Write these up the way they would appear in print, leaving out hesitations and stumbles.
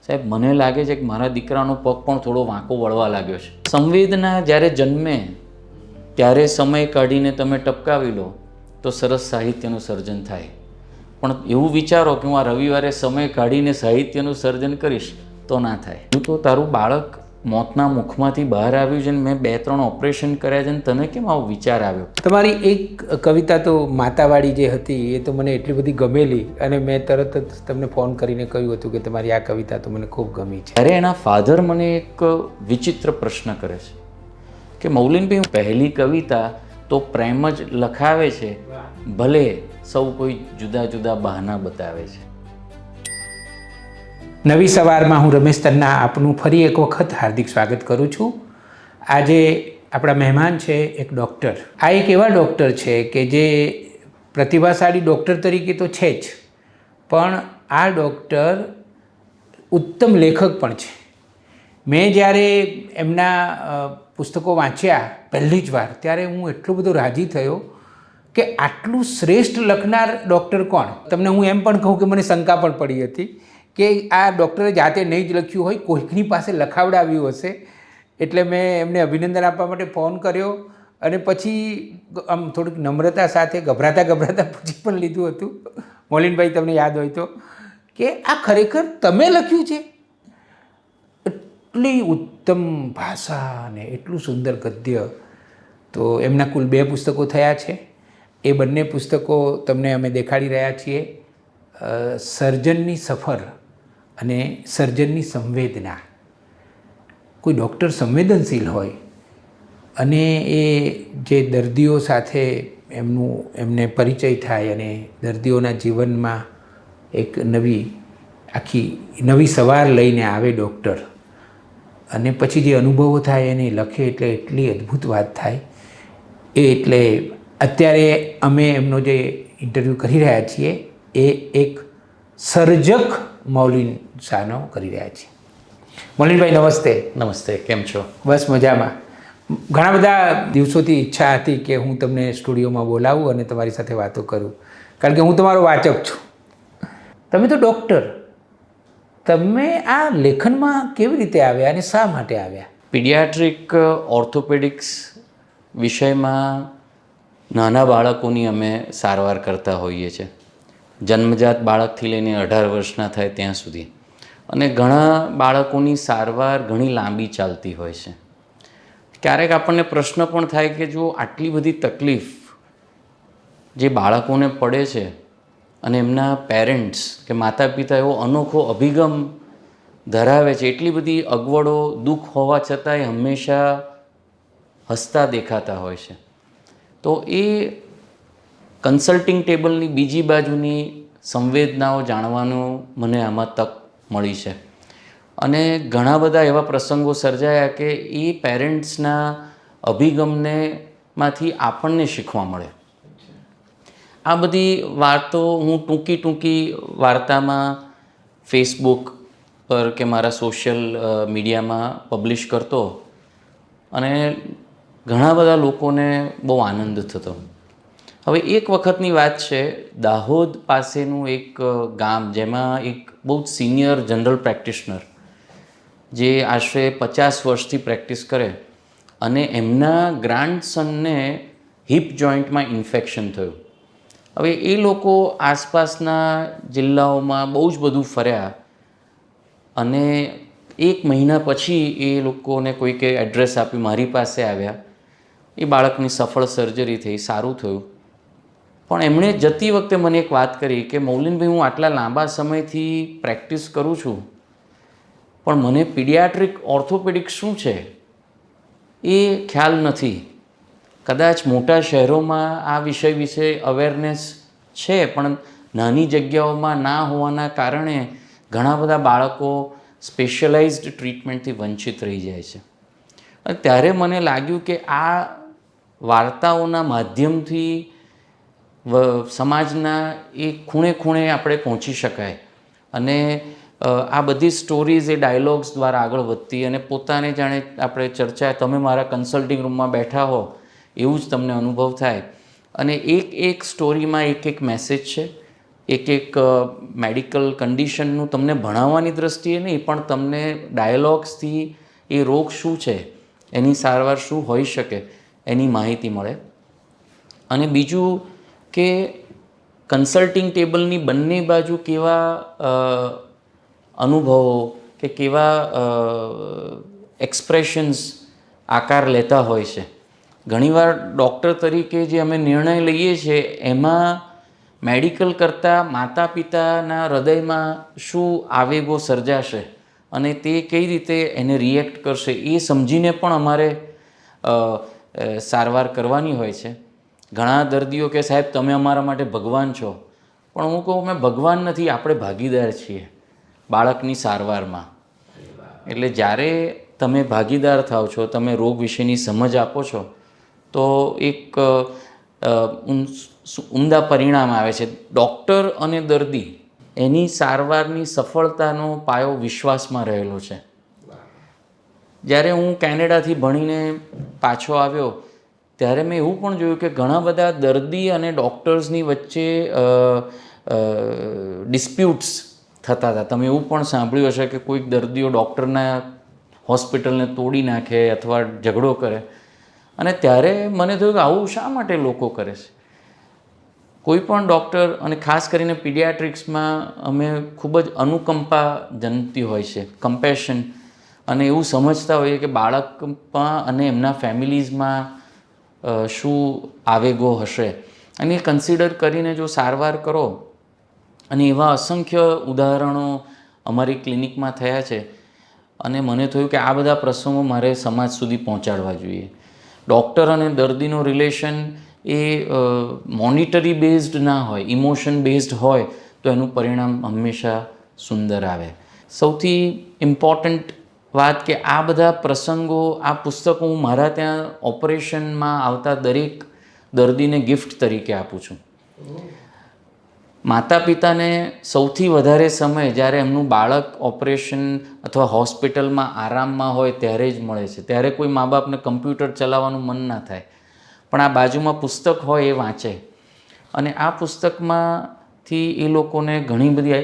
સાહેબ મને લાગે છે કે મારા દીકરાનો પગ પણ થોડો વાંકો વળવા લાગ્યો છે. સંવેદના જ્યારે જન્મે ત્યારે સમય કાઢીને તમે ટપકાવી લો તો સરસ સાહિત્યનું સર્જન થાય. પણ એવું વિચારો કે હું આ રવિવારે સમય કાઢીને સાહિત્યનું સર્જન કરીશ તો ના થાય. હું તો તારું બાળક મોતના મુખમાંથી બહાર આવ્યું છે ને મેં 2-3 ઓપરેશન કર્યા છે ને તને કેમ આવો વિચાર આવ્યો? તમારી એક કવિતા તો માતાવાળી જે હતી એ તો મને એટલી બધી ગમેલી અને મેં તરત જ તમને ફોન કરીને કહ્યું હતું કે તમારી આ કવિતા તો મને ખૂબ ગમી છે. ત્યારે એના ફાધર મને એક વિચિત્ર પ્રશ્ન કરે છે કે મૌલિનભાઈ પહેલી કવિતા તો પ્રેમ જ લખાવે છે, ભલે સૌ કોઈ જુદા જુદા બહાના બતાવે છે. નવી સવારમાં હું રમેશ તન્ના આપનું ફરી એક વખત હાર્દિક સ્વાગત કરું છું. આજે આપણા મહેમાન છે એક ડૉક્ટર. આ એક એવા ડૉક્ટર છે કે જે પ્રતિભાશાળી ડૉક્ટર તરીકે તો છે જ, પણ આ ડૉક્ટર ઉત્તમ લેખક પણ છે. મેં જ્યારે એમના પુસ્તકો વાંચ્યા પહેલી જ વાર ત્યારે હું એટલો બધો રાજી થયો કે આટલું શ્રેષ્ઠ લખનાર ડૉક્ટર કોણ. તમને હું એમ પણ કહું કે મને શંકા પણ પડી હતી કે આ ડૉક્ટરે જાતે નહીં જ લખ્યું હોય, કોઈકની પાસે લખાવડાવ્યું હશે. એટલે મેં એમને અભિનંદન આપવા માટે ફોન કર્યો અને પછી આમ થોડીક નમ્રતા સાથે ગભરાતા પૂછી પણ લીધું હતું, મૌલિનભાઈ તમને યાદ હોય તો, કે આ ખરેખર તમે લખ્યું છે? એટલી ઉત્તમ ભાષા અને એટલું સુંદર ગદ્ય. તો એમના કુલ 2 પુસ્તકો થયા છે. એ બંને પુસ્તકો તમને અમે દેખાડી રહ્યા છીએ. સર્જનની સફર અને સર્જનની સંવેદના. કોઈ ડૉક્ટર સંવેદનશીલ હોય અને એ જે દર્દીઓ સાથે એમને પરિચય થાય અને દર્દીઓના જીવનમાં એક નવી સવાર લઈને આવે ડૉક્ટર અને પછી જે અનુભવો થાય એને લખે એટલે એટલી અદ્ભુત વાત થાય. એટલે અત્યારે અમે એમનો જે ઇન્ટરવ્યૂ કરી રહ્યા છીએ એ એક સર્જક મૌલિન શાહનો કરી રહ્યા છીએ. મૌલિનભાઈ નમસ્તે. નમસ્તે, કેમ છો? બસ મજામાં. ઘણા બધા દિવસોથી ઈચ્છા હતી કે હું તમને સ્ટુડિયોમાં બોલાવું અને તમારી સાથે વાતો કરું, કારણ કે હું તમારો વાચક છું. તમે તો ડૉક્ટર, તમે આ લેખનમાં કેવી રીતે આવ્યા અને શા માટે આવ્યા? પીડિયાટ્રિક ઓર્થોપેડિક્સ વિષયમાં નાના બાળકોની અમે સારવાર કરતા હોઈએ છીએ, જન્મજાત બાળકથી લઈને 18 વર્ષના થાય ત્યાં સુધી. અને ઘણા બાળકોની સારવાર ઘણી લાંબી ચાલતી હોય છે. ક્યારેક આપણને પ્રશ્ન પણ થાય કે જો આટલી બધી તકલીફ જે બાળકોને પડે છે અને એમના પેરેન્ટ્સ કે માતા પિતા એવો અનોખો અભિગમ ધરાવે છે, એટલી બધી અગવડો દુઃખ હોવા છતાંય હંમેશા હસતા દેખાતા હોય છે, તો એ કન્સલ્ટિંગ ટેબલની બીજી બાજુની સંવેદનાઓ જાણવાનું મને આમાં તક મળી છે. અને ઘણા બધા એવા પ્રસંગો સર્જાયા કે એ પેરેન્ટ્સના અભિગમને માંથી આપણને શીખવા મળે. આ બધી વાતો હું ટૂંકી વાર્તામાં ફેસબુક પર કે મારા સોશિયલ મીડિયામાં પબ્લિશ કરતો અને ઘણા બધા લોકોને બહુ આનંદ થતો. હવે એક વખતની વાત છે, દાહોદ પાસેનું એક ગામ જેમાં એક બહુ જ સિનિયર જનરલ પ્રેક્ટિશનર જે આશરે 50 વર્ષથી પ્રેક્ટિસ કરે અને એમના ગ્રાન્ડસનને હિપ જોઈન્ટમાં ઇન્ફેક્શન થયું. હવે એ લોકો આસપાસના જિલ્લાઓમાં બહુ જ બધું ફર્યા અને 1 મહિના પછી એ લોકોને કોઈકે એડ્રેસ આપ્યું, મારી પાસે આવ્યા. એ બાળકની સફળ સર્જરી થઈ, સારું થયું. પણ એમણે જતી વખતે મને એક વાત કરી કે મૌલિનભાઈ, હું આટલા લાંબા સમયથી પ્રેક્ટિસ કરું છું પણ મને પીડિયાટ્રિક ઓર્થોપેડિક્સ શું છે એ ખ્યાલ નથી. કદાચ મોટા શહેરોમાં આ વિષય વિશે અવેરનેસ છે પણ નાની જગ્યાઓમાં ના હોવાના કારણે ઘણા બધા બાળકો સ્પેશિયલાઇઝ્ડ ટ્રીટમેન્ટથી વંચિત રહી જાય છે. અને ત્યારે મને લાગ્યું કે આ વાર્તાઓના માધ્યમથી સમાજના એ ખૂણે આપણે પહોંચી શકાય અને આ બધી સ્ટોરીઝ એ ડાયલોગ્સ દ્વારા આગળ વધતી અને પોતાને જાણે આપણે ચર્ચા, તમે મારા કન્સલ્ટિંગ રૂમમાં બેઠા હો એવું જ તમને અનુભવ થાય. અને એક સ્ટોરીમાં એક મેસેજ છે એક મેડિકલ કન્ડિશનનું તમને ભણાવવાની દ્રષ્ટિએ નહીં, પણ તમને ડાયલોગ્સથી એ રોગ શું છે, એની સારવાર શું હોઈ શકે એની માહિતી મળે. અને બીજું કે કન્સલ્ટિંગ ટેબલની બંને બાજુ કેવા અનુભવો કે કેવા એક્સપ્રેશન્સ આકાર લેતા હોય છે. ઘણીવાર ડૉક્ટર તરીકે જે અમે નિર્ણય લઈએ છીએ એમાં મેડિકલ કરતાં માતા પિતાના હૃદયમાં શું આવેગો સર્જાશે અને તે કઈ રીતે એને રિએક્ટ કરશે એ સમજીને પણ અમારે સારવાર કરવાની હોય છે. ઘણા દર્દીઓ કે સાહેબ તમે અમારા માટે ભગવાન છો, પણ હું કહું અમે ભગવાન નથી, આપણે ભાગીદાર છીએ બાળકની સારવારમાં. એટલે જ્યારે તમે ભાગીદાર થાવ છો, તમે રોગ વિશેની સમજ આપો છો, તો એક ઉમદા પરિણામ આવે છે. ડૉક્ટર અને દર્દી એની સારવારની સફળતાનો પાયો વિશ્વાસમાં રહેલો છે. જ્યારે હું કેનેડાથી ભણીને પાછો આવ્યો ત્યારે મેં એવું પણ જોયું કે ઘણા બધા દર્દી અને ડૉક્ટર્સની વચ્ચે ડિસ્પ્યુટ્સ થતા હતા. તમે એવું પણ સાંભળ્યું હશે કે કોઈક દર્દીઓ ડૉક્ટરના હોસ્પિટલને તોડી નાખે અથવા ઝઘડો કરે. અને ત્યારે મને થયું કે આવું શા માટે લોકો કરે છે. કોઈ પણ ડૉક્ટર અને ખાસ કરીને પીડિયાટ્રિક્સમાં અમે ખૂબ જ અનુકંપા જનતી હોય છે, કમ્પેશન, અને એવું સમજતા હોઈએ કે બાળકમાં અને એમના ફેમિલીઝમાં શું આવેગો હશે, અને એ કન્સિડર કરીને જો સારવાર કરો. અને એવા અસંખ્ય ઉદાહરણો અમારી ક્લિનિકમાં થયા છે. અને મને થયું કે આ બધા પ્રસંગો મારે સમાજ સુધી પહોંચાડવા જોઈએ. ડૉક્ટર અને દર્દીનો રિલેશન એ મોનિટરી બેઝડ ના હોય, ઇમોશન બેઝડ હોય તો એનું પરિણામ હંમેશા સુંદર આવે. સૌથી ઇમ્પોર્ટન્ટ વાત કે આ બધા પ્રસંગો, આ પુસ્તકો હું મારા ત્યાં ઓપરેશનમાં આવતા દરેક દર્દીને ગિફ્ટ તરીકે આપું છું. માતા પિતાને સૌથી વધારે સમય જ્યારે એમનું બાળક ઓપરેશન અથવા હોસ્પિટલમાં આરામમાં હોય ત્યારે જ મળે છે. ત્યારે કોઈ મા બાપને કમ્પ્યુટર ચલાવવાનું મન ના થાય, પણ આ બાજુમાં પુસ્તક હોય એ વાંચે. અને આ પુસ્તકમાંથી એ લોકોને ઘણી બધી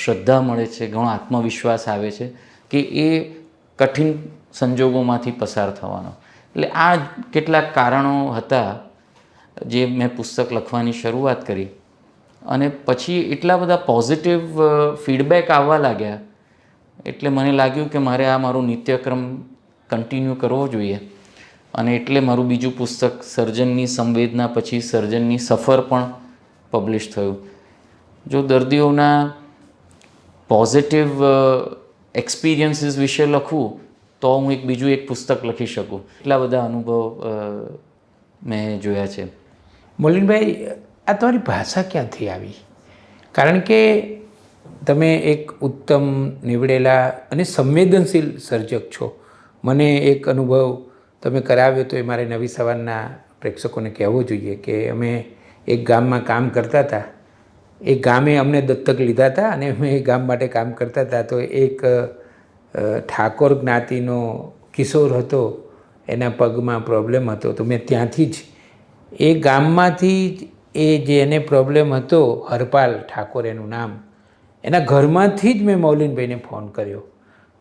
શ્રદ્ધા મળે છે, ઘણો આત્મવિશ્વાસ આવે છે કે એ કઠિન સંજોગોમાંથી પસાર થવાનો. એટલે આ કેટલાક કારણો હતા જે મેં પુસ્તક લખવાની શરૂઆત કરી. અને પછી એટલા બધા પોઝિટિવ ફીડબેક આવવા લાગ્યા એટલે મને લાગ્યું કે મારે આ મારું નિત્યક્રમ કન્ટિન્યુ કરવો જોઈએ. અને એટલે મારું બીજું પુસ્તક સર્જનની સંવેદના પછી સર્જનની સફર પણ પબ્લિશ થયું. જો દર્દીઓના પોઝિટિવ એક્સપિરિયન્સીસ વિશે લખું તો હું બીજું એક પુસ્તક લખી શકું. એટલા બધા અનુભવ મેં જોયા છે. મોલિનભાઈ, આ તમારી ભાષા ક્યાંથી આવી? કારણ કે તમે એક ઉત્તમ, નીવડેલા અને સંવેદનશીલ સર્જક છો. મને એક અનુભવ તમે કરાવ્યો તો એ મારે નવી સવારના પ્રેક્ષકોને કહેવો જોઈએ કે અમે એક ગામમાં કામ કરતા હતા. એ ગામે અમને દત્તક લીધા હતા અને અમે એ ગામ માટે કામ કરતા હતા. તો એક ઠાકોર જ્ઞાતિનો કિશોર હતો, એના પગમાં પ્રોબ્લેમ હતો. તો મેં ત્યાંથી જ એ ગામમાંથી જ એ જે એને પ્રોબ્લેમ હતો, હરપાલ ઠાકોર એનું નામ, એના ઘરમાંથી જ મેં મૌલિનભાઈને ફોન કર્યો.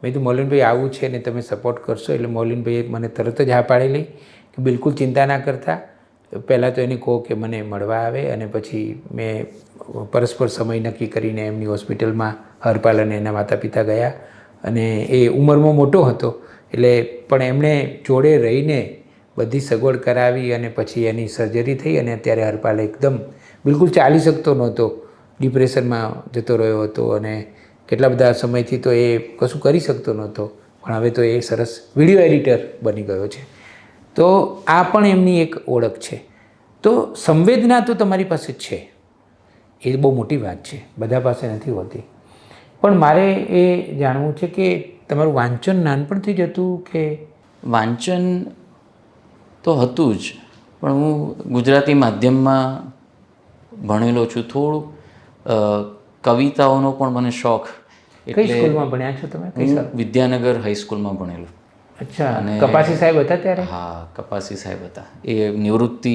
મેં કીધું મૌલિનભાઈ આવું છે ને તમે સપોર્ટ કરશો? એટલે મૌલિનભાઈએ મને તરત જ હા પાડેલી કે બિલકુલ ચિંતા ના કરતા, પહેલાં તો એને કહો કે મને મળવા આવે. અને પછી મેં પરસ્પર સમય નક્કી કરીને એમની હોસ્પિટલમાં હરપાલ અને એના માતા પિતા ગયા. અને એ ઉંમરમાં મોટો હતો એટલે પણ એમણે જોડે રહીને બધી સગવડ કરાવી અને પછી એની સર્જરી થઈ. અને અત્યારે હરપાલ એકદમ બિલકુલ ચાલી શકતો નહોતો, ડિપ્રેશનમાં જતો રહ્યો હતો અને કેટલા બધા સમયથી તો એ કશું કરી શકતો નહોતો, પણ હવે તો એ સરસ વિડીયો એડિટર બની ગયો છે. તો આ પણ એમની એક ઓળખ છે. તો સંવેદના તો તમારી પાસે છે, એ બહુ મોટી વાત છે, બધા પાસે નથી હોતી. પણ મારે એ જાણવું છે કે તમારું વાંચન નાનપણથી જ હતું કે? વાંચન તો હતું જ, પણ હું ગુજરાતી માધ્યમમાં ભણેલો છું. થોડું કવિતાઓનો પણ મને શોખ. કઈ સ્કૂલમાં ભણ્યા છો તમે? હું વિદ્યાનગર હાઈસ્કૂલમાં ભણેલો. અચ્છા. અને કપાસી સાહેબ હતા ત્યારે? હા, કપાસી સાહેબ હતા. એ નિવૃત્તિ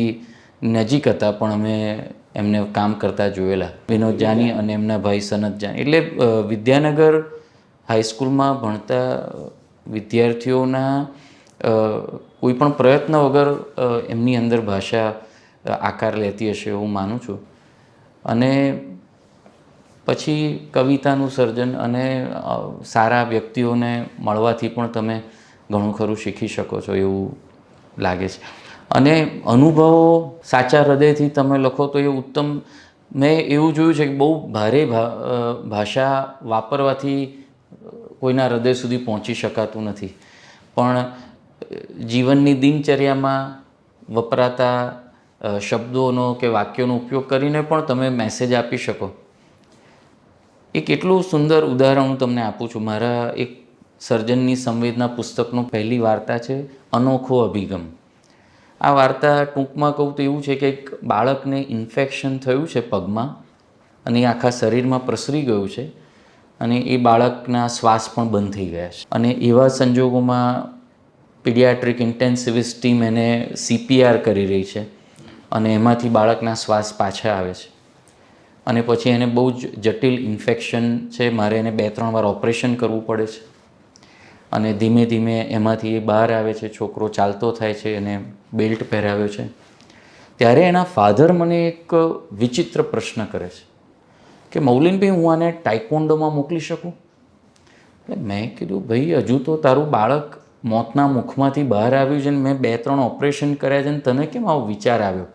નજીક હતા, પણ અમે એમને કામ કરતા જોયેલા, વિનોદ જાની અને એમના ભાઈ સનત જાની. એટલે વિદ્યાનગર હાઈસ્કૂલમાં ભણતા વિદ્યાર્થીઓના કોઈ પણ પ્રયત્ન વગર એમની અંદર ભાષા આકાર લેતી હશે એવું માનું છું. અને પછી કવિતાનું સર્જન અને સારા વ્યક્તિઓને મળવાથી પણ તમે ઘણું ખરું શીખી શકો છો એવું લાગે છે. અને અનુભવો સાચા હૃદયથી તમે લખો તો એ ઉત્તમ. મેં એવું જોયું છે કે બહુ ભારે ભાષા વાપરવાથી કોઈના હૃદય સુધી પહોંચી શકાતું નથી, પણ જીવનની દિનચર્યામાં વપરાતા શબ્દોનો કે વાક્યોનો ઉપયોગ કરીને પણ તમે મેસેજ આપી શકો. એક એટલું સુંદર ઉદાહરણ હું તમને આપું છું. મારા એક સર્જનની સંવેદના પુસ્તકનું પહેલી વાર્તા છે અનોખો અભિગમ. આ વાર્તા ટૂંકમાં કહું તો એવું છે કે એક બાળકને ઇન્ફેક્શન થયું છે પગમાં, અને એ આખા શરીરમાં પ્રસરી ગયું છે, અને એ બાળકના શ્વાસ પણ બંધ થઈ ગયા છે. અને એવા સંજોગોમાં પીડિયાટ્રિક ઇન્ટેન્સિવિસ્ટ ટીમ એને CPR કરી રહી છે, અને એમાંથી બાળકના શ્વાસ પાછા આવે છે. અને પછી એને બહુ જ જટિલ ઇન્ફેક્શન છે, મારે એને 2-3 વાર ઓપરેશન કરવું પડે છે, અને ધીમે ધીમે એમાંથી એ બહાર આવે છે. છોકરો ચાલતો થાય છે, એને બેલ્ટ પહેરાવ્યો છે. ત્યારે એના ફાધર મને એક વિચિત્ર પ્રશ્ન કરે છે કે મૌલિનભાઈ, હું આને ટાઇકોન્ડોમાં મોકલી શકું? એટલે મેં કીધું, ભાઈ હજુ તો તારું બાળક મોતના મુખમાંથી બહાર આવ્યું છે, ને મેં 2-3 ઓપરેશન કર્યા છે, ને તને કેમ આવો વિચાર આવ્યો?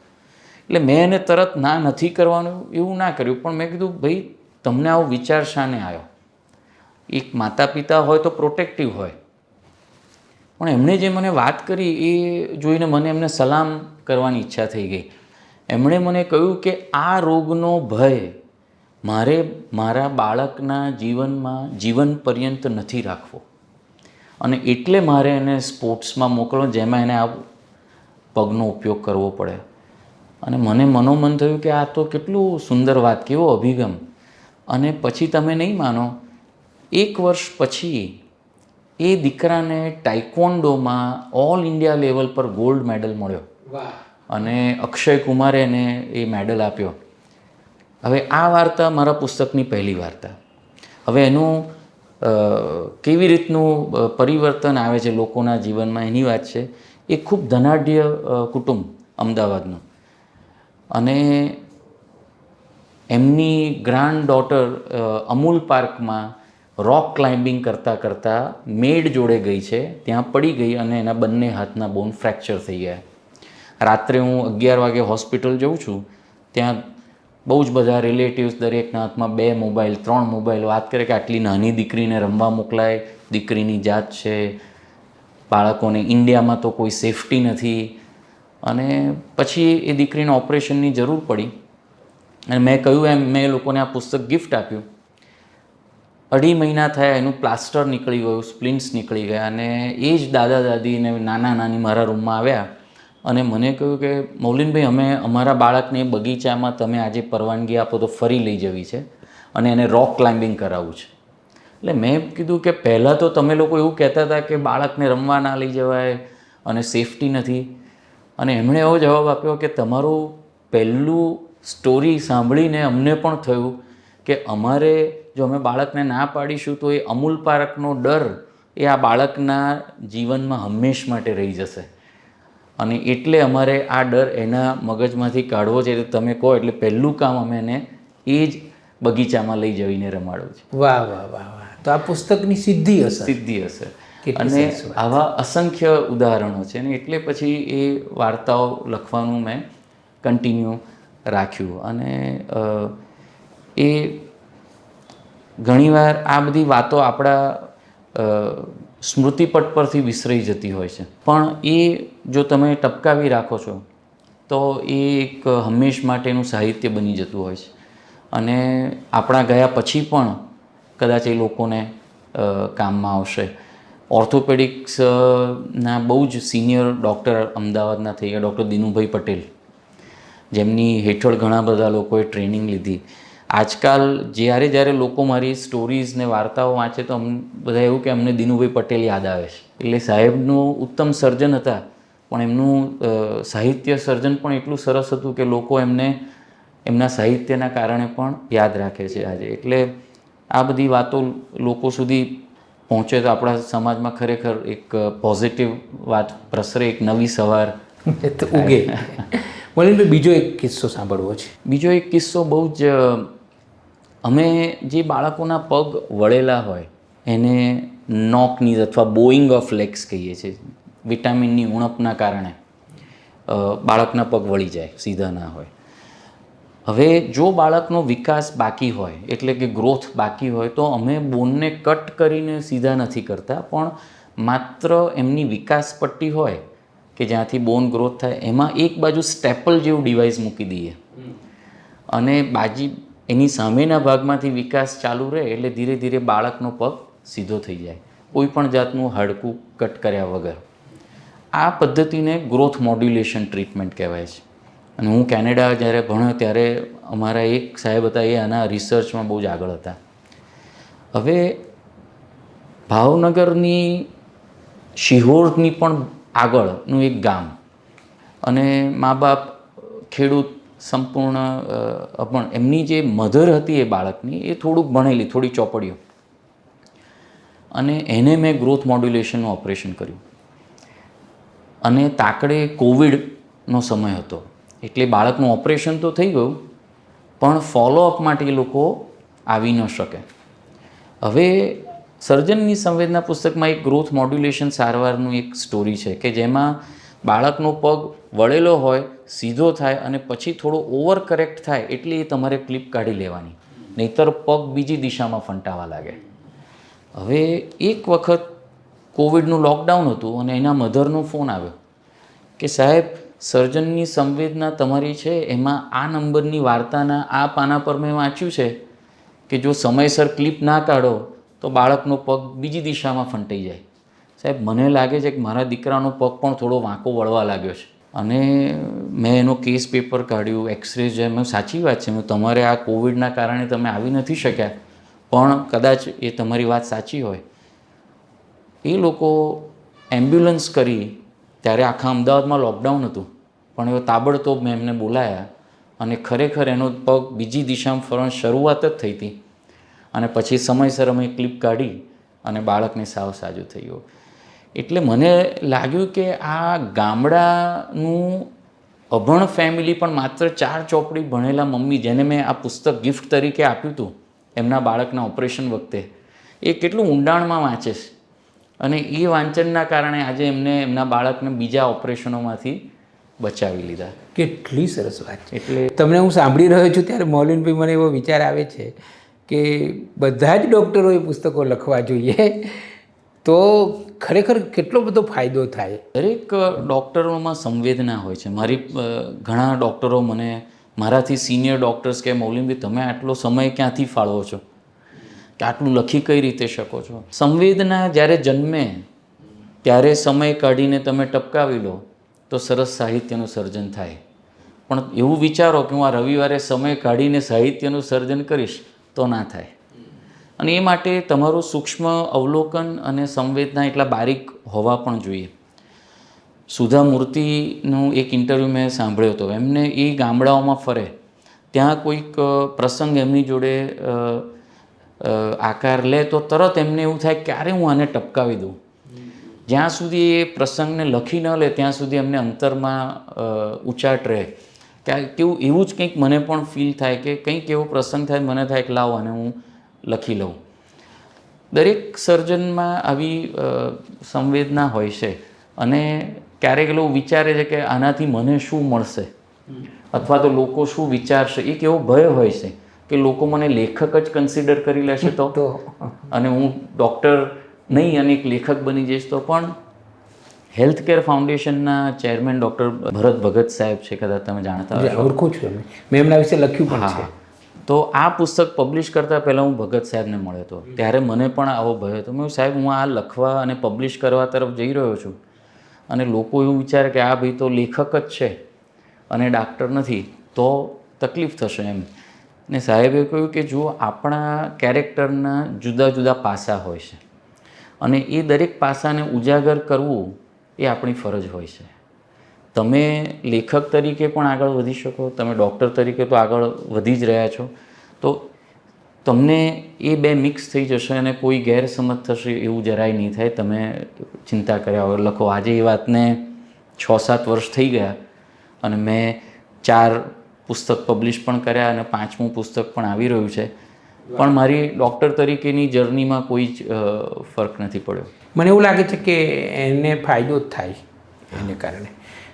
એટલે મેં એને તરત ના નથી કરવાનું એવું ના કર્યું, પણ મેં કીધું, ભાઈ તમને આવો વિચાર શાને આવ્યો? એક માતા પિતા હોય તો પ્રોટેક્ટિવ હોય, પણ એમણે જે મને વાત કરી એ જોઈને મને એમને સલામ કરવાની ઈચ્છા થઈ ગઈ. એમણે મને કહ્યું કે આ રોગનો ભય મારે મારા બાળકના જીવનમાં જીવન પર્યંત નથી રાખવો, અને એટલે મારે એને સ્પોર્ટ્સમાં મોકલો જેમાં એને આ પગનો ઉપયોગ કરવો પડે. અને મને મનોમન થયું કે આ તો કેટલું સુંદર વાત, કેવો અભિગમ. અને પછી તમે નહીં માનો, 1 વર્ષ પછી એ દીકરાને ટાઇકોન્ડોમાં ઓલ ઇન્ડિયા લેવલ પર ગોલ્ડ મેડલ મળ્યો, અને અક્ષય કુમારે એને એ મેડલ આપ્યો. હવે આ વાર્તા મારા પુસ્તકની પહેલી વાર્તા. હવે એનું કેવી રીતનું પરિવર્તન આવે છે લોકોના જીવનમાં એની વાત છે. એ ખૂબ ધનાઢ્ય કુટુંબ અમદાવાદનું, અને એમની ગ્રાન્ડ ડોટર અમૂલ પાર્કમાં રોક ક્લાઇમ્બિંગ કરતાં મેડ જોડે ગઈ છે, ત્યાં પડી ગઈ અને એના બંને હાથના બોન ફ્રેક્ચર થઈ ગયા. રાત્રે હું 11 વાગે હોસ્પિટલ જઉં છું, ત્યાં બહુ જ બધા રિલેટિવ્સ, દરેકના હાથમાં 2 મોબાઈલ 3 મોબાઈલ, વાત કરે કે આટલી નાની દીકરીને રમવા મોકલાય, દીકરીની જાત છે, બાળકોને ઇન્ડિયામાં તો કોઈ સેફટી નથી. અને પછી એ દીકરીને ઓપરેશનની જરૂર પડી, અને મેં કહ્યું એમ મેં એ લોકોને આ પુસ્તક ગિફ્ટ આપ્યું. 2.5 મહિના થયા, એનું પ્લાસ્ટર નીકળી ગયું, સ્પ્લિન્ટ્સ નીકળી ગયા, અને એ જ દાદા દાદી ને નાના નાની મારા રૂમમાં આવ્યા અને મને કહ્યું કે મૌલિનભાઈ, અમે અમારા બાળકને બગીચામાં તમે આજે પરવાનગી આપો તો ફરી લઈ જવી છે, અને એને રોક ક્લાઇમ્બિંગ કરાવવું છે. એટલે મેં કીધું કે પહેલાં તો તમે લોકો એવું કહેતા હતા કે બાળકને રમવા ના લઈ જવાય અને સેફટી નથી, અને એમણે એવો જવાબ આપ્યો કે તમારું પહેલું સ્ટોરી સાંભળીને અમને પણ થયું કે અમારે જો અમે બાળકને ના પાડીશું તો એ અમૂલ પાર્કનો ડર એ આ બાળકના જીવનમાં હંમેશ માટે રહી જશે, અને એટલે અમારે આ ડર એના મગજમાંથી કાઢવો છે. તમે કહો એટલે પહેલું કામ અમે એને એ જ બગીચામાં લઈ જઈને રમાડવું છે. વાહ વાહ વાહ વાહ! તો આ પુસ્તકની સિદ્ધિ હશે. અને આવા અસંખ્ય ઉદાહરણો છે, ને એટલે પછી એ વાર્તાઓ લખવાનું મેં કન્ટિન્યુ રાખ્યું. અને એ ઘણીવાર આ બધી વાતો આપણા સ્મૃતિપટ પરથી વિસરાઈ જતી હોય છે, પણ એ જો તમે ટપકાવી રાખો છો તો એ એક હંમેશ માટેનું સાહિત્ય બની જતું હોય છે, અને આપણા ગયા પછી પણ કદાચ એ લોકોને કામમાં આવશે. ઓર્થોપેડિક્સના બહુ જ સિનિયર ડૉક્ટર અમદાવાદના થઈ ગયા, ડૉક્ટર દિનુભાઈ પટેલ, જેમની હેઠળ ઘણા બધા લોકોએ ટ્રેનિંગ લીધી. આજકાલ જ્યારે લોકો મારી સ્ટોરીઝ ને વાર્તાઓ વાંચે તો બધા એવું કે અમને દિનુભાઈ પટેલ યાદ આવે છે. એટલે સાહેબનું ઉત્તમ સર્જન હતા, પણ એમનું સાહિત્ય સર્જન પણ એટલું સરસ હતું કે લોકો એમને એમના સાહિત્યના કારણે પણ યાદ રાખે છે આજે. એટલે આ બધી વાતો લોકો સુધી પહોંચે તો આપણા સમાજમાં ખરેખર એક પોઝિટિવ વાત પ્રસરે, એક નવી સવાર તો ઉગે. મોલીનભાઈ, બીજો એક કિસ્સો સાંભળવો છે. બીજો એક કિસ્સો બહુ જ, અમે જે બાળકોના પગ વળેલા હોય એને નોક નીઝ અથવા બોઈંગ ઓફ લેગ્સ કહીએ છીએ. વિટામિનની ઉણપના કારણે બાળકના પગ વળી જાય, સીધા ના હોય. હવે જો બાળકનો વિકાસ બાકી હોય, એટલે કે ગ્રોથ બાકી હોય, તો અમે બોનને કટ કરીને સીધા નથી કરતા, પણ માત્ર એમની વિકાસ પટ્ટી હોય કે જ્યાંથી બોન ગ્રોથ થાય, એમાં એક બાજુ સ્ટેપલ જેવું ડિવાઇસ મૂકી દઈએ અને એની સામેના ભાગમાંથી વિકાસ ચાલુ રહે, એટલે ધીરે ધીરે બાળકનો પગ સીધો થઈ જાય, કોઈ પણ જાતનું હાડકું કટ કર્યા વગર. આ પદ્ધતિને ગ્રોથ મોડ્યુલેશન ટ્રીટમેન્ટ કહેવાય છે. અને હું કેનેડા જ્યારે ભણ્યો ત્યારે અમારા એક સાહેબ હતા, એ આના રિસર્ચમાં બહુ જ આગળ હતા. હવે ભાવનગરની શિહોરની પણ આગળનું એક ગામ, અને મા બાપ ખેડૂત સંપૂર્ણ, પણ એમની જે મધર હતી એ બાળકની, એ થોડુંક ભણેલી, થોડી ચોપડીઓ, અને એને મેં ગ્રોથ મોડ્યુલેશનનું ઓપરેશન કર્યું. અને તાકડે કોવિડનો સમય હતો, એટલે બાળકનું ઓપરેશન તો થઈ ગયું, પણ ફોલોઅપ માટે એ લોકો આવી ન શકે. હવે સર્જનની સંવેદના પુસ્તકમાં એક ગ્રોથ મોડ્યુલેશન સારવારનું એક સ્ટોરી છે કે જેમાં બાળકનો પગ વળેલો હોય, સીધો થાય અને પછી થોડો ઓવર કરેક્ટ થાય, એટલે એ તમારે ક્લિપ કાઢી લેવાની, નહીંતર પગ બીજી દિશામાં ફંટાવા લાગે. હવે એક વખત કોવિડનું લોકડાઉન હતું અને એના મધરનો ફોન આવ્યો કે સાહેબ, સર્જનની સંવેદના તમારી છે, એમાં આ નંબરની વાર્તાના આ પાના પર મેં વાંચ્યું છે કે જો સમયસર ક્લિપ ના કાઢો તો બાળકનો પગ બીજી દિશામાં ફંટાઈ જાય. સાહેબ, મને લાગે છે કે મારા દીકરાનો પગ પણ થોડો વાંકો વળવા લાગ્યો છે. અને મેં એનો કેસ પેપર કાઢ્યું, એક્સરે જે, મેં સાચી વાત છે, મેં તમારે આ કોવિડના કારણે તમે આવી નથી શક્યા, પણ કદાચ એ તમારી વાત સાચી હોય. એ લોકો એમ્બ્યુલન્સ કરી, ત્યારે આખા અમદાવાદમાં લોકડાઉન હતું, પણ એ તાબડતોબ મેં એમને બોલાયા અને ખરેખર એનો પગ બીજી દિશામાં ફરવાની શરૂઆત જ થઈ હતી. અને પછી સમયસર અમે ક્લિપ કાઢી અને બાળકને સાવ સાજું થઈ ગયું. એટલે મને લાગ્યું કે આ ગામડાનું અભણ ફેમિલી પણ માત્ર 4 ચોપડી ભણેલા મમ્મી, જેને મેં આ પુસ્તક ગિફ્ટ તરીકે આપ્યું હતું એમના બાળકના ઓપરેશન વખતે, એ કેટલું ઊંડાણમાં વાંચે છે. અને એ વાંચનના કારણે આજે એમના બાળકને બીજા ઓપરેશનોમાંથી બચાવી લીધા. કેટલી સરસ વાત છે. એટલે તમને હું સાંભળી રહ્યો છું ત્યારે મૌલિનભાઈ, મને એવો વિચાર આવે છે કે બધા જ ડૉક્ટરોએ પુસ્તકો લખવા જોઈએ, તો ખરેખર કેટલો બધો ફાયદો થાય. દરેક ડૉક્ટરોમાં સંવેદના હોય છે. ઘણા ડૉક્ટરો મને, મારાથી સિનિયર ડૉક્ટર્સ કે મૌલિનભાઈ, તમે આટલો સમય ક્યાંથી ફાળવો છો, કે આટલું લખી કઈ રીતે શકો છો? સંવેદના જ્યારે જન્મે ત્યારે સમય કાઢીને તમે ટપકાવી લો તો સરસ સાહિત્યનું સર્જન થાય. પણ એવું વિચારો કે હું આ રવિવારે સમય કાઢીને સાહિત્યનું સર્જન કરીશ તો ના થાય. અને એ માટે તમારું સૂક્ષ્મ અવલોકન અને સંવેદના એટલા બારીક હોવા પણ જોઈએ. સુધા મૂર્તિનું એક ઇન્ટરવ્યૂ મેં સાંભળ્યો હતો. એમને એ ગામડાઓમાં ફરે, ત્યાં કોઈક પ્રસંગ એમની જોડે આકાર લે તો તરત એમને એવું થાય ક્યારે હું આને ટપકાવી દઉં. જ્યાં સુધી એ પ્રસંગને લખી ન લે ત્યાં સુધી એમને અંતરમાં ઉચાટ રહે. કેવું એવું જ કંઈક મને પણ ફીલ થાય કે કંઈક એવો પ્રસંગ થાય, મને થાય કે લાવો અને હું લખી લઉં. દરેક સર્જનમાં આવી સંવેદના હોય છે. અને ક્યારેક લોકો વિચારે છે કે આનાથી મને શું મળશે, અથવા તો લોકો શું વિચારશે. એક એવો ભય હોય છે કે લોકો મને લેખક જ કન્સિડર કરી લેશે તો, અને હું ડૉક્ટર નહીં અને એક લેખક બની જઈશ તો. પણ હેલ્થ કેર ફાઉન્ડેશનના ચેરમેન ડૉક્ટર ભરત ભગત સાહેબ છે, કદાચ તમે જાણતા હશો. ઓળખું છું, મેં એમના વિશે લખ્યું પણ છે. તો આ પુસ્તક પબ્લિશ કરતાં પહેલાં હું ભગત સાહેબને મળ્યો હતો, ત્યારે મને પણ આવો ભય હતો. મેં સાહેબ, હું આ લખવા અને પબ્લિશ કરવા તરફ જઈ રહ્યો છું, અને લોકો એવું વિચારે કે આ ભાઈ તો લેખક જ છે અને ડાક્ટર નથી, તો તકલીફ થશે એમ. ને સાહેબે કહ્યું કે જો આપણા કેરેક્ટરના જુદા જુદા પાસા હોય છે, અને એ દરેક પાસાને ઉજાગર કરવું એ આપણી ફરજ હોય છે. તમે લેખક તરીકે પણ આગળ વધી શકો, તમે ડૉક્ટર તરીકે તો આગળ વધી જ રહ્યા છો, તો તમને એ બે મિક્સ થઈ જશે અને કોઈ ગેરસમજ થશે એવું જરાય નહીં થાય. તમે ચિંતા કર્યા વગર લખો. આજે એ વાતને 6-7 વર્ષ થઈ ગયા અને મેં 4 પુસ્તક પબ્લિશ પણ કર્યા અને 5મું પુસ્તક પણ આવી રહ્યું છે, પણ મારી ડૉક્ટર તરીકેની જર્નીમાં કોઈ જ ફરક નથી પડ્યો. મને એવું લાગે છે કે એને ફાયદો જ થાય એને કારણે.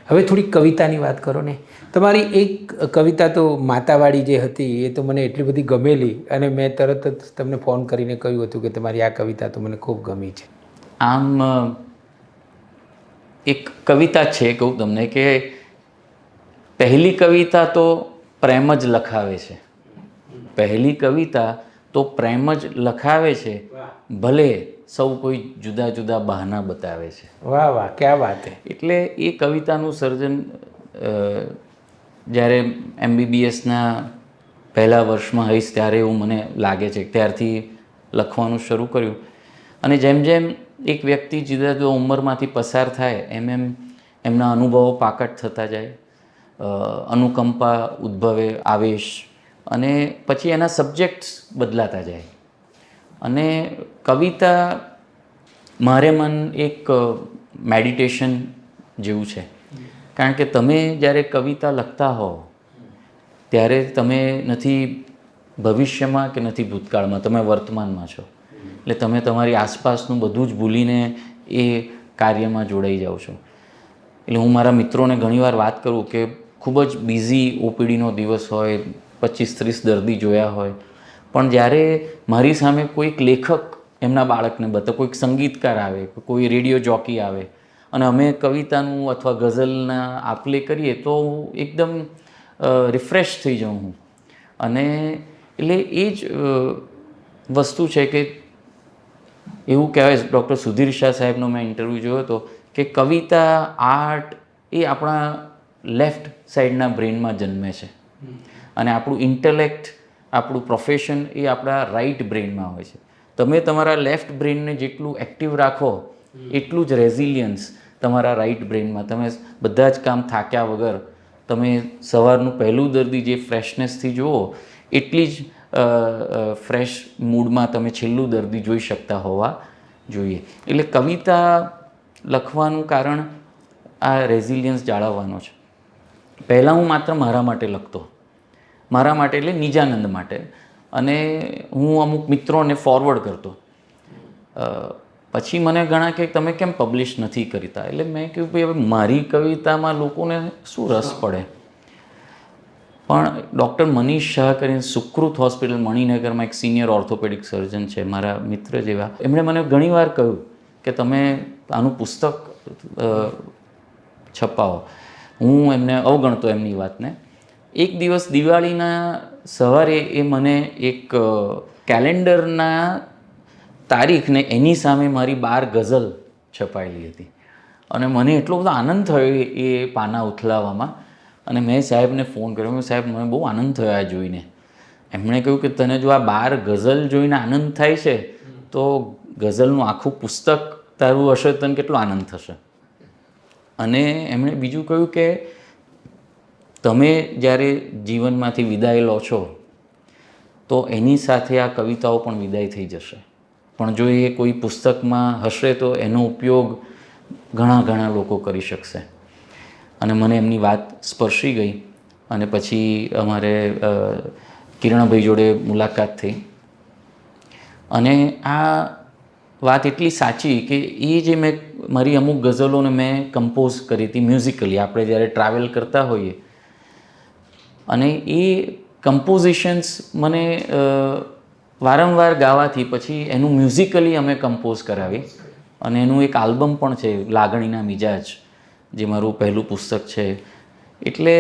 હવે થોડી કવિતાની વાત કરો ને. તમારી એક કવિતા તો માતાવાળી જે હતી એ તો મને એટલી બધી ગમેલી અને મેં તરત જ તમને ફોન કરીને કહ્યું હતું કે તમારી આ કવિતા તો મને ખૂબ ગમી છે. આમ એક કવિતા છે, કહું તમને કે પહેલી કવિતા તો પ્રેમ જ લખાવે છે. પહેલી કવિતા તો પ્રેમ જ લખાવે છે, ભલે સૌ કોઈ જુદા જુદા બહાના બતાવે છે. વાહ વાહ, ક્યાં વાત હે. એટલે એ કવિતાનું સર્જન જ્યારે MBBSના પહેલા વર્ષમાં હઈશ ત્યારે એવું મને લાગે છે. ત્યારથી લખવાનું શરૂ કર્યું અને જેમ જેમ એક વ્યક્તિ જુદા જુદા ઉંમરમાંથી પસાર થાય એમ એમ એમના અનુભવો પાકટ થતા જાય, અનુકંપા ઉદ્ભવે, આવેશ, અને પછી એના સબ્જેક્ટ્સ બદલાતા જાય. અને કવિતા મારે મન એક મેડિટેશન જેવું છે, કારણ કે તમે જ્યારે કવિતા લખતા હો ત્યારે તમે નથી ભવિષ્યમાં કે નથી ભૂતકાળમાં, તમે વર્તમાનમાં છો. એટલે તમે તમારી આસપાસનું બધું જ ભૂલીને એ કાર્યમાં જોડાઈ જાઓ છો. એટલે હું મારા મિત્રોને ઘણીવાર વાત કરું કે ખૂબ જ બિઝી OPDનો દિવસ હોય, 25-30 દર્દી જોયા હોય, પણ જ્યારે મારી સામે કોઈક લેખક એમના બાળકને બતાવે, કોઈક સંગીતકાર આવે, કોઈ રેડિયો જોકી આવે અને અમે કવિતાનું અથવા ગઝલના આપલે કરીએ તો એકદમ રિફ્રેશ થઈ જાઉં હું. અને એટલે એ જ વસ્તુ છે કે એવું કહેવાય, ડૉક્ટર સુધીર શાહ સાહેબનો મેં ઇન્ટરવ્યૂ જોયો હતો કે કવિતા, આર્ટ એ આપણા લેફ્ટ સાઈડના બ્રેનમાં જન્મે છે અને આપણું ઇન્ટેલેક્ટ, આપણું પ્રોફેશન એ આપણા રાઈટ બ્રેનમાં હોય છે. તમે તમારા લેફ્ટ બ્રેનને જેટલું એક્ટિવ રાખો એટલું જ રેઝિલિયન્સ તમારા રાઈટ બ્રેનમાં. તમે બધા જ કામ થાક્યા વગર તમે સવારનું પહેલું દર્દી જે ફ્રેશનેસથી જુઓ એટલી જ ફ્રેશ મૂડમાં તમે છેલ્લું દર્દી જોઈ શકતા હોવા જોઈએ. એટલે કવિતા લખવાનું કારણ આ રેઝિલિયન્સ જાળવવાનો છે. પહેલાં હું માત્ર મારા માટે લખતો, મારા માટે એટલે નિજાનંદ માટે, અને હું અમુક મિત્રોને ફોરવર્ડ કરતો. પછી મને ઘણા કે તમે કેમ પબ્લિશ નથી કરતા? એટલે મેં કહ્યું ભાઈ હવે મારી કવિતામાં લોકોને શું રસ પડે? પણ ડૉક્ટર મનીષ શાહ કરીને સુકૃત હોસ્પિટલ મણિનગરમાં એક સિનિયર ઓર્થોપેડિક સર્જન છે, મારા મિત્ર જેવા, એમણે મને ઘણીવાર કહ્યું કે તમે આનું પુસ્તક છપાવો. હું એમને અવગણતો એમની વાતને. એક દિવસ દિવાળીના સવારે એ મને એક કેલેન્ડરના તારીખને એની સામે મારી 12 ગઝલ છપાયેલી હતી અને મને એટલો બધો આનંદ થયો એ પાના ઉથલાવવામાં. અને મેં સાહેબને ફોન કર્યો, મેં સાહેબ મને બહુ આનંદ થયો આ જોઈને. એમણે કહ્યું કે તને જો આ 12 ગઝલ જોઈને આનંદ થાય છે તો ગઝલનું આખું પુસ્તક તારું હશે તને કેટલો આનંદ થશે. અને એમણે બીજું કહ્યું કે તમે જ્યારે જીવનમાંથી વિદાય લો છો તો એની સાથે આ કવિતાઓ પણ વિદાય થઈ જશે, પણ જો એ કોઈ પુસ્તકમાં હશે તો એનો ઉપયોગ ઘણા લોકો કરી શકશે. અને મને એમની વાત સ્પર્શી ગઈ અને પછી અમારે કિરણભાઈ જોડે મુલાકાત થઈ અને આ વાત એટલી સાચી કે એ જે મેં મારી અમુક ગઝલોને મેં કમ્પોઝ કરી હતી મ્યુઝિકલી, આપણે જ્યારે ટ્રાવેલ કરતા હોઈએ, અને એ કમ્પોઝિશન્સ મને વારંવાર ગાવાથી પછી એનું મ્યુઝિકલી અમે કમ્પોઝ કરાવી અને એનું એક આલ્બમ પણ છે, લાગણીના મિજાજ, જે મારું પહેલું પુસ્તક છે. એટલે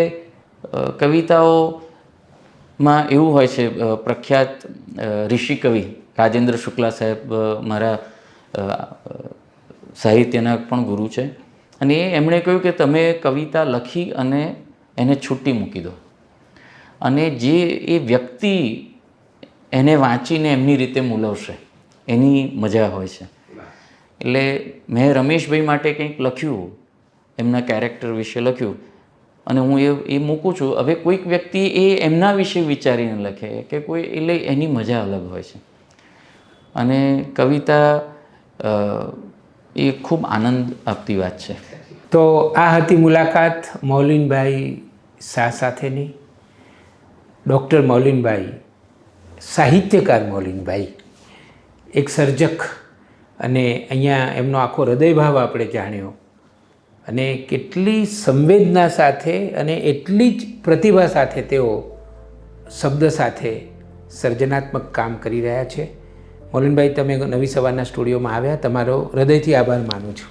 કવિતાઓમાં એવું હોય છે, પ્રખ્યાત ઋષિ કવિ રાજેન્દ્ર શુક્લા સાહેબ મારા સાહિત્યના પણ ગુરુ છે, અને એમણે કહ્યું કે તમે કવિતા લખી અને એને છૂટી મૂકી દો અને જે એ વ્યક્તિ એને વાંચીને એમની રીતે મૂલવશે એની મજા હોય છે. એટલે મેં રમેશભાઈ માટે કંઈક લખ્યું એમના કેરેક્ટર વિશે લખ્યું અને હું એ મૂકું છું. હવે કોઈક વ્યક્તિ એ એમના વિશે વિચારીને લખે કે કોઈ એટલે એની મજા અલગ હોય છે. અને કવિતા એ ખૂબ આનંદ આપતી વાત છે. તો આ હતી મુલાકાત મૌલીનભાઈ શાહ સાથેની. ડૉક્ટર મૌલીનભાઈ, સાહિત્યકાર મૌલીનભાઈ, એક સર્જક, અને અહીંયા એમનો આખો હૃદયભાવ આપણે જાણ્યો અને કેટલી સંવેદના સાથે અને એટલી જ પ્રતિભા સાથે તેઓ શબ્દ સાથે સર્જનાત્મક કામ કરી રહ્યા છે. મૌલીનભાઈ, તમે નવી સવારના સ્ટુડિયોમાં આવ્યા, તમારો હૃદયથી આભાર માનું છું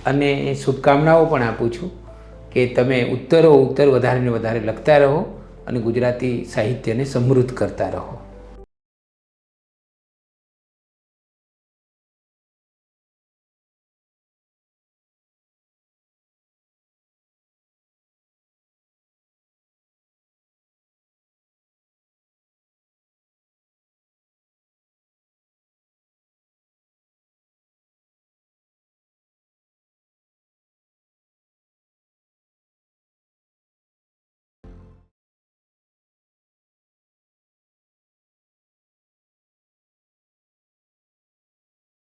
અને શુભકામનાઓ પણ આપું છું કે તમે ઉત્તર વધારે ને વધારે લખતા રહો અને ગુજરાતી સાહિત્યને સમૃદ્ધ કરતા રહો.